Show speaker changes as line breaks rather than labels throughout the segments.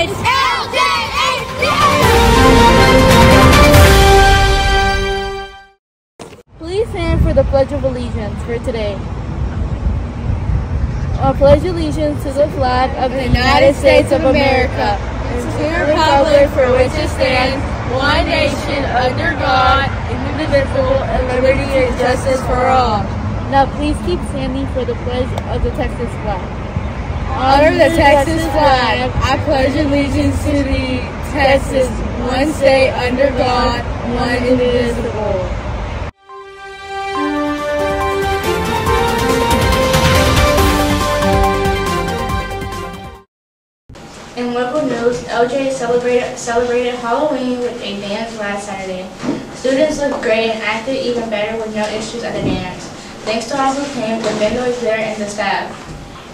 It's LJH!
Please stand for the Pledge of Allegiance for today. I pledge allegiance to the flag of the United States of America and to the republic for which it stands, one nation, under God, indivisible, and liberty and justice for all. Now please keep standing for the pledge of the Texas flag. Honor the Texas flag. I pledge allegiance to the Texas, one state under God, one indivisible.
In local news, LJH celebrated Halloween with a dance last Saturday. Students looked great and acted even better with no issues at the dance. Thanks to all who came, the vendors there and the staff.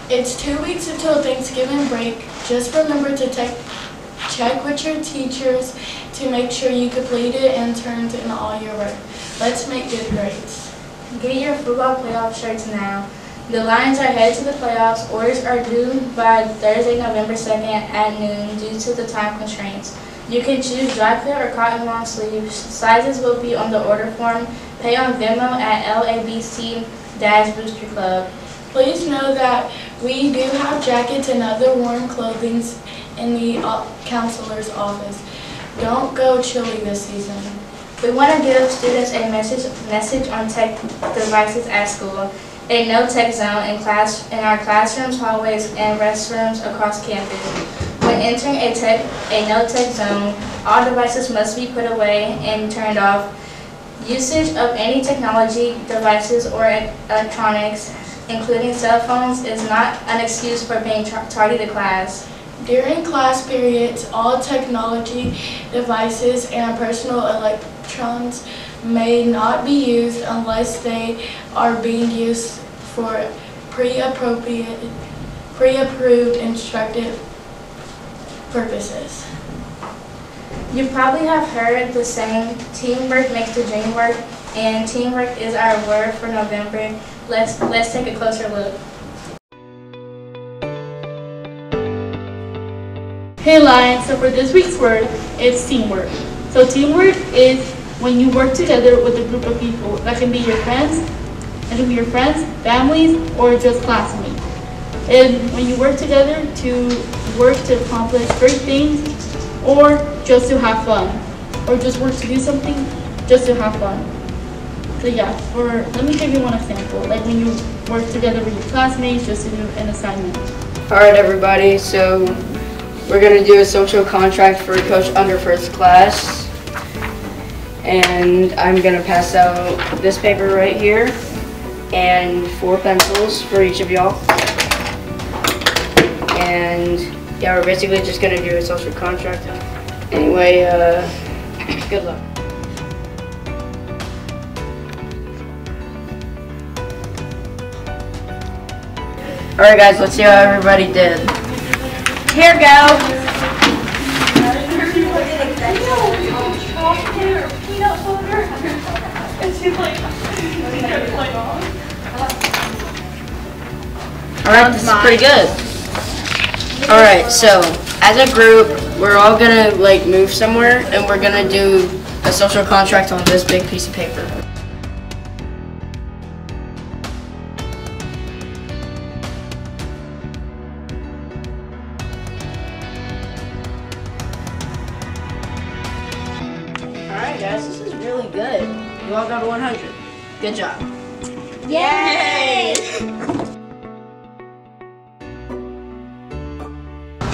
It's 2 weeks until Thanksgiving break. Just remember to check with your teachers to make sure you completed and turned in all your work. Let's make good grades.
Get your football playoff shirts now. The Lions are headed to the playoffs. Orders are due by Thursday, November 2nd at noon due to the time constraints. You can choose dry fit or cotton long sleeves. Sizes will be on the order form. Pay on Venmo at LABC-Booster Club.
Please know that we do have jackets and other warm clothing in the counselor's office. Don't go chilly this season.
We want to give students a message on tech devices at school. A no-tech zone in our classrooms, hallways, and restrooms across campus. When entering a no-tech zone, all devices must be put away and turned off. Usage of any technology devices or electronics, including cell phones, is not an excuse for being tardy to class.
During class periods, all technology devices and personal electrons may not be used unless they are being used for pre-approved instructive purposes.
You probably have heard the saying, teamwork makes the dream work, and teamwork is our word for November. Let's take a closer look.
Hey Lions, so for this week's word, it's teamwork. So teamwork is when you work together with a group of people. That can be your friends, families, or just classmates. And when you work together to accomplish great things, or just to have fun, or just work to do something just to have fun. So yeah, let me give you one example. Like when you work together with your classmates just to do an assignment.
All right, everybody. So we're gonna do a social contract for Coach Underford's class. And I'm gonna pass out this paper right here and 4 pencils for each of y'all. And yeah, we're basically just gonna do a social contract. Anyway, good luck. All right, guys, let's see how everybody did. Here goes. Alright, this is pretty good. Alright, so as a group, we're all gonna move somewhere and we're gonna do a social contract on this big piece of paper. Alright guys, this is really good. You all got a 100. Good job.
Yay!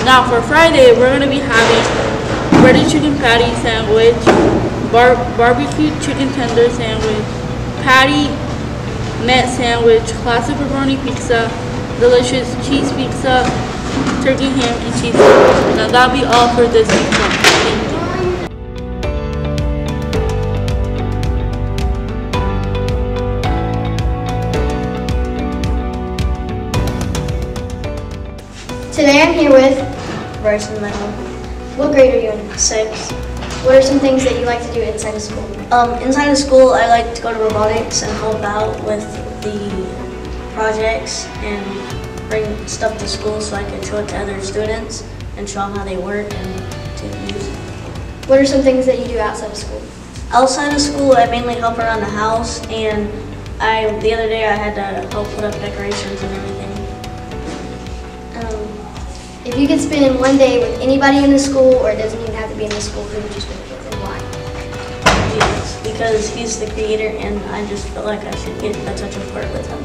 Now for Friday, we're going to be having breaded chicken patty sandwich, barbecue chicken tender sandwich, patty net sandwich, classic pepperoni pizza, delicious cheese pizza, turkey ham and cheese sandwich. Now that'll be all for this weekend. Thank you.
Today I'm here with Bryson Michael. What grade are you in? 6. What are some things that you like to do inside of school?
Inside of school, I like to go to robotics and help out with the projects and bring stuff to school so I can show it to other students and show them how they work and to use.
What are some things that you do outside of school?
Outside of school, I mainly help around the house, and the other day I had to help put up decorations and everything.
If you could spend one day with anybody in the school, or it doesn't even have to be in the school, who would you spend it with and why?
Jesus, because he's the creator, and I just feel like I should get a touch of part with him.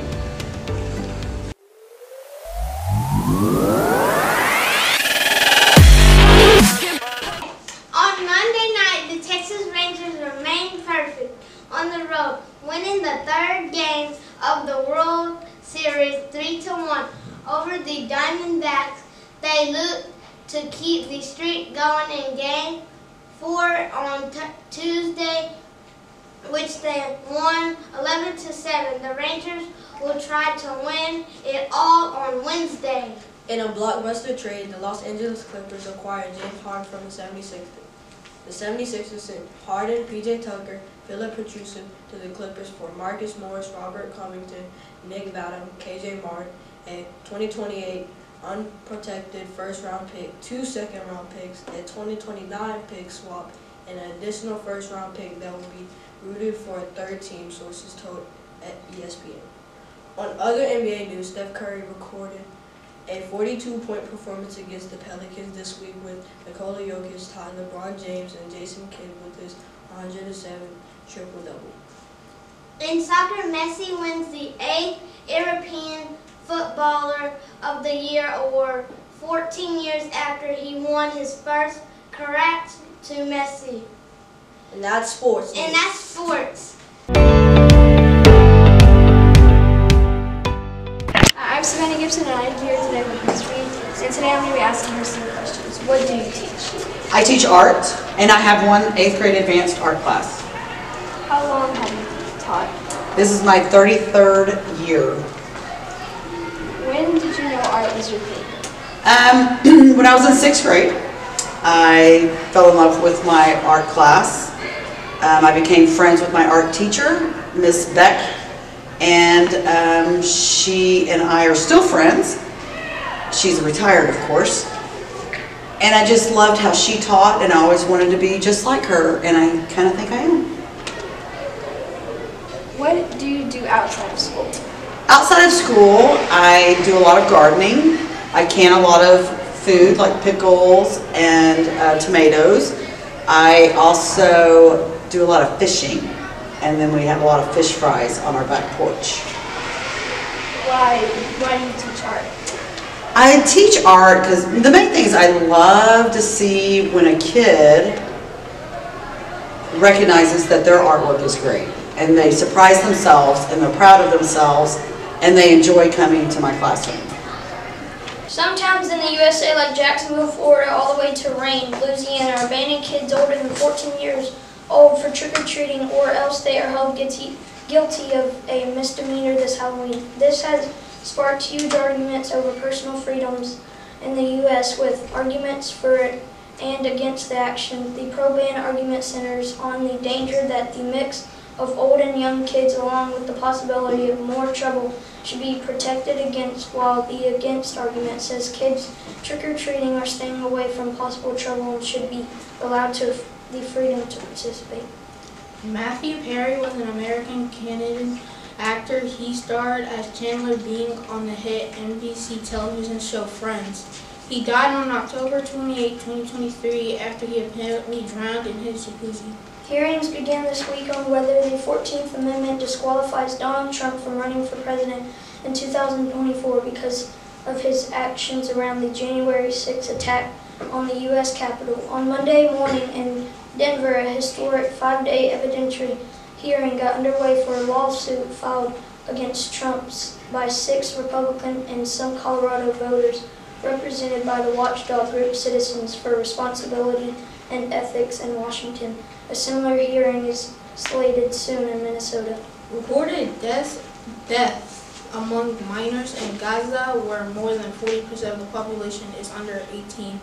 On Monday night, the Texas Rangers remained perfect on the road, winning the third game of the World Series 3-1 over the Diamondbacks. They looked to keep the streak going in Game 4 on Tuesday, which they won 11-7. The Rangers will try to win it all on Wednesday.
In a blockbuster trade, the Los Angeles Clippers acquired James Harden from the 76ers. The 76ers sent Harden, PJ Tucker, Philip Petrucci to the Clippers for Marcus Morris, Robert Covington, Nick Batum, KJ Martin, a 2028 unprotected first-round pick, 2 second-round picks, a 2029 pick swap, and an additional first-round pick that will be rooted for a third team, sources told at ESPN. On other NBA news, Steph Curry recorded a 42-point performance against the Pelicans this week, with Nikola Jokic tying LeBron James and Jason Kidd with his 107 triple-double.
In soccer, Messi wins the 8th European Footballer of the Year award 14 years after he won his first. Correct to Messi.
And that's sports.
And that's sports.
I'm Savannah Gibson, and I'm here today with Ms. Reed. And today I'm going to be asking her some questions. What do you teach?
I teach art, and I have one 8th grade advanced art class.
How long have you taught?
This is my 33rd year.
When did you know art was your thing?
When I was in 6th grade, I fell in love with my art class. I became friends with my art teacher, Miss Beck, and she and I are still friends. She's retired, of course. And I just loved how she taught, and I always wanted to be just like her, and I kind of think I am.
What do you do outside of school?
Outside of school, I do a lot of gardening. I can a lot of food like pickles and tomatoes. I also do a lot of fishing, and then we have a lot of fish fries on our back porch.
Why do you teach art?
I teach art because the main thing is I love to see when a kid recognizes that their artwork is great, and they surprise themselves, and they're proud of themselves, and they enjoy coming to my classroom.
Some towns in the USA, like Jacksonville, Florida, all the way to Rayne, Louisiana, are banning kids older than 14 years old for trick-or-treating, or else they are held guilty of a misdemeanor this Halloween. This has sparked huge arguments over personal freedoms in the U.S., with arguments for and against the action. The pro-ban argument centers on the danger that the mix of old and young kids, along with the possibility of more trouble, should be protected against, while the against argument says kids trick-or-treating are staying away from possible trouble and should be allowed the freedom to participate.
Matthew Perry was an American-Canadian actor. He starred as Chandler Bing on the hit NBC television show Friends. He died on October 28, 2023 after he apparently drowned in his jacuzzi.
Hearings began this week on whether the 14th Amendment disqualifies Donald Trump from running for president in 2024 because of his actions around the January 6 attack on the U.S. Capitol. On Monday morning in Denver, a historic 5-day evidentiary hearing got underway for a lawsuit filed against Trump by 6 Republican and some Colorado voters represented by the watchdog group Citizens for Responsibility and Ethics in Washington. A similar hearing is slated soon in Minnesota.
Reported deaths among minors in Gaza, where more than 40% of the population is under 18,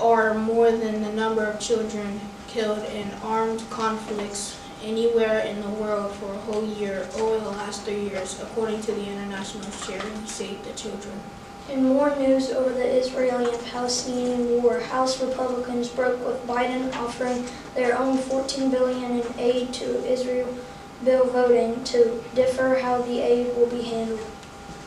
are more than the number of children killed in armed conflicts anywhere in the world for a whole year over the last 3 years, according to the international charity Save the Children.
In more news over the Israeli and Palestinian war, House Republicans broke with Biden offering their own $14 billion in aid to Israel bill voting to differ how the aid will be handled.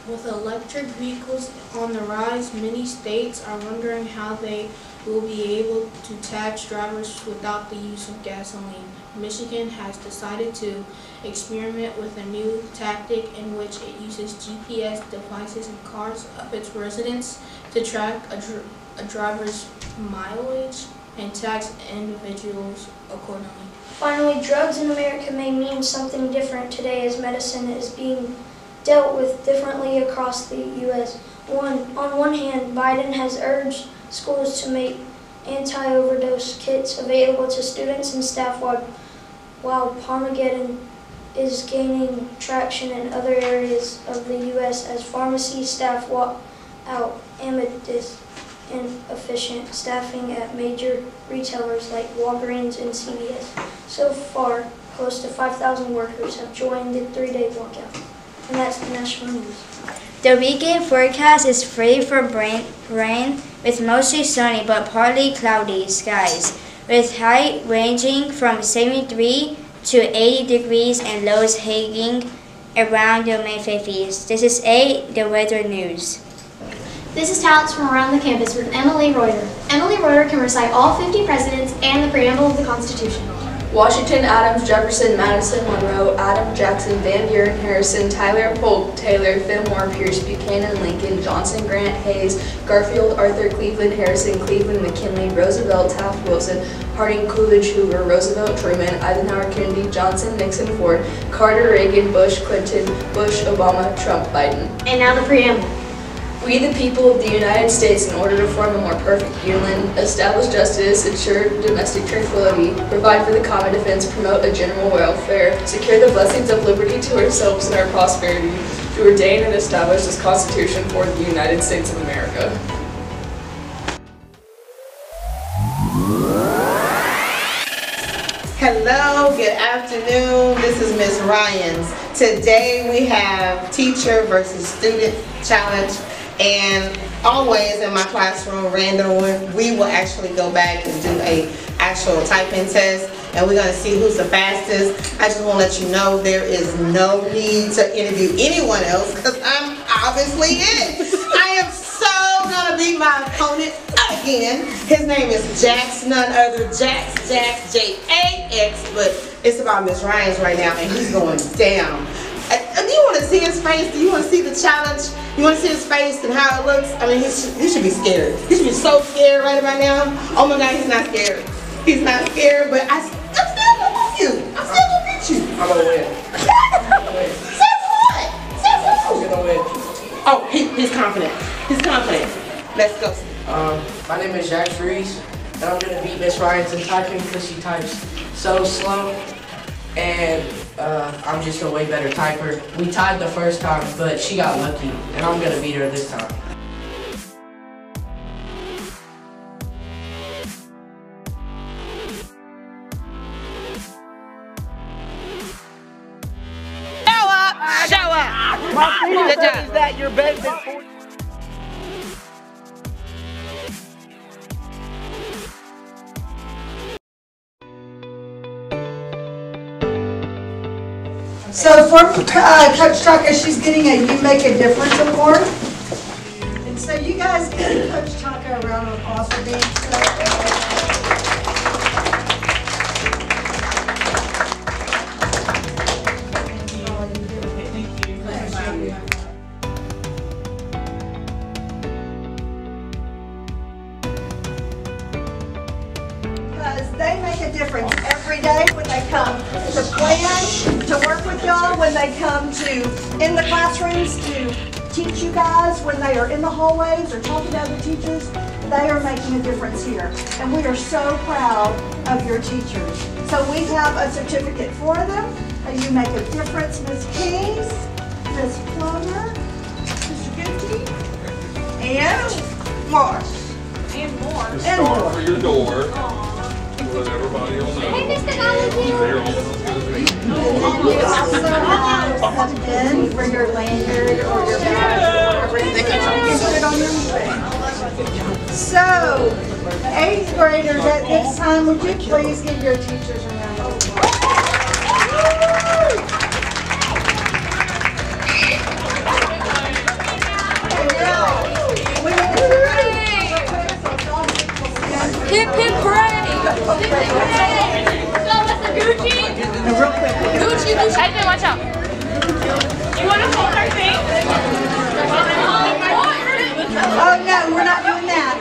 With electric vehicles on the rise, many states are wondering how they will be able to tax drivers without the use of gasoline. Michigan has decided to experiment with a new tactic in which it uses GPS devices in cars of its residents to track a driver's mileage and tax individuals accordingly.
Finally, drugs in America may mean something different today as medicine is being dealt with differently across the U.S. On one hand, Biden has urged schools to make anti-overdose kits available to students and staff while Parmageddon is gaining traction in other areas of the U.S. as pharmacy staff walk out amid inefficient staffing at major retailers like Walgreens and CVS. So far, close to 5,000 workers have joined the 3-day walkout. And that's the national news.
The weekend forecast is free for rain with mostly sunny but partly cloudy skies, with highs ranging from 73 to 80 degrees and lows hanging around the mid-50s. This is the weather news.
This is Talents from around the campus with Emily Reuter. Emily Reuter can recite all 50 presidents and the preamble of the Constitution.
Washington, Adams, Jefferson, Madison, Monroe, Adam, Jackson, Van Buren, Harrison, Tyler, Polk, Taylor, Fillmore, Pierce, Buchanan, Lincoln, Johnson, Grant, Hayes, Garfield, Arthur, Cleveland, Harrison, Cleveland, McKinley, Roosevelt, Taft, Wilson, Harding, Coolidge, Hoover, Roosevelt, Truman, Eisenhower, Kennedy, Johnson, Nixon, Ford, Carter, Reagan, Bush, Clinton, Bush, Obama, Trump, Biden.
And now the preamble.
We, the people of the United States, in order to form a more perfect union, establish justice, ensure domestic tranquility, provide for the common defense, promote a general welfare, secure the blessings of liberty to ourselves and our prosperity, to ordain and establish this Constitution for the United States of America.
Hello, good afternoon. This is Ms. Ryans. Today we have teacher versus student challenge. And always in my classroom, randomly, we will actually go back and do a actual typing test, and we're going to see who's the fastest. I just want to let you know there is no need to interview anyone else because I'm obviously it. I am so going to beat my opponent again. His name is Jax, none other Jax, J-A-X, but it's about Ms. Ryans right now, and he's going down. Do you want to see his face? Do you want to see the challenge? You want to see his face and how it looks? I mean, he should be scared. He should be so scared right about now. Oh my God, he's not scared. He's not scared, but I'm still going to beat you. I'm still going to beat you.
I'm going to win.
Say what? Say what?
I'm going to win.
Oh, he's confident. He's confident. Let's go.
My name is Jax Reese, and I'm going to beat Miss Ryans in typing because she types so slow. And I'm just a way better typer. We tied the first time, but she got lucky, and I'm gonna beat her this time.
Show up!
My feeling is that you're better than 40.
So for Coach Taka, she's getting a You Make a Difference award. And so you guys give Coach Taka a round of applause for being because they make a difference every day when they come to plan, to work with y'all, when they come to in the classrooms to teach you guys, when they are in the hallways or talking to other teachers. They are making a difference here. And we are so proud of your teachers. So we have a certificate for them. You Make a Difference, Ms. Keys, Ms. Plummer, Mr. Gucci, and Marsh.
And more.
And
Star
more.
for your door. So that everybody will know.
Hey, Mr. College.
They're almost as good as me.
And you also have a pin for your lanyard or your badge. not ready. You can put it on your thing. So, 8th graders at this time, would you please give your teachers a round of applause?
Hip hip hooray! Gucci!
Real quick.
Gucci, Gucci. Watch out. You want to hold our thing?
Oh no, we're not doing that.